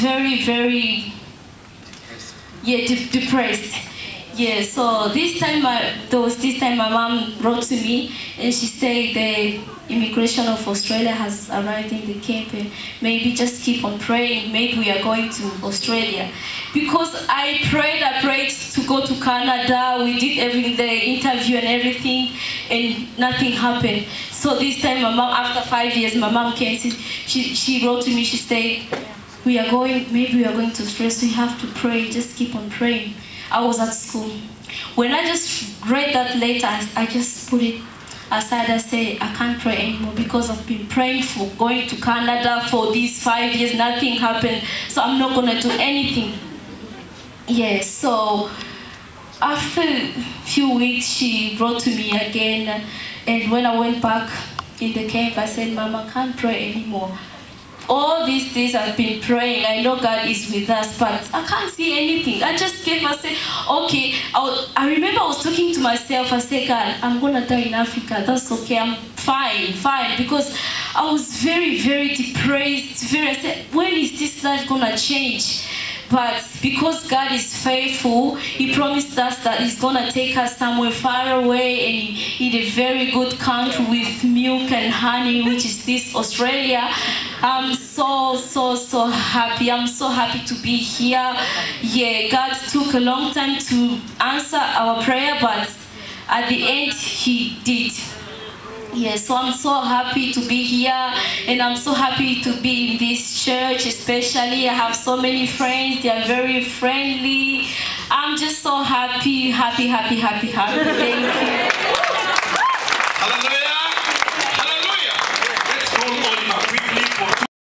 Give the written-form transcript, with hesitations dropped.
very, very, yeah, depressed. Yeah, so this time my mom wrote to me and she said the immigration of Australia has arrived in the camp and maybe just keep on praying, maybe we are going to Australia. Because I prayed to go to Canada, we did the interview and everything and nothing happened. So this time my mom, after 5 years, my mom came, she wrote to me, she said, maybe we are going to Australia, so you have to pray, just keep on praying. I was at school. When I just read that letter, I just put it aside. I say, I can't pray anymore because I've been praying for going to Canada for these 5 years, nothing happened, so I'm not gonna do anything. Yeah, so after a few weeks, she wrote to me again, and when I went back in the camp, I said, Mom, I can't pray anymore. All these days I've been praying, I know God is with us, but I can't see anything. I just gave her, said, okay, I remember I was talking to myself, I said, God, I'm gonna die in Africa, that's okay, I'm fine, because I was very, very depressed, I said, when is this life gonna change? But because God is faithful, He promised us that He's gonna take us somewhere far away and in a very good country with milk and honey, which is this Australia. I'm so happy. I'm so happy to be here. Yeah, God took a long time to answer our prayer, but at the end, He did. Yeah, so I'm so happy to be here, and I'm so happy to be in this church, especially. I have so many friends, they are very friendly. I'm just so happy. Thank you.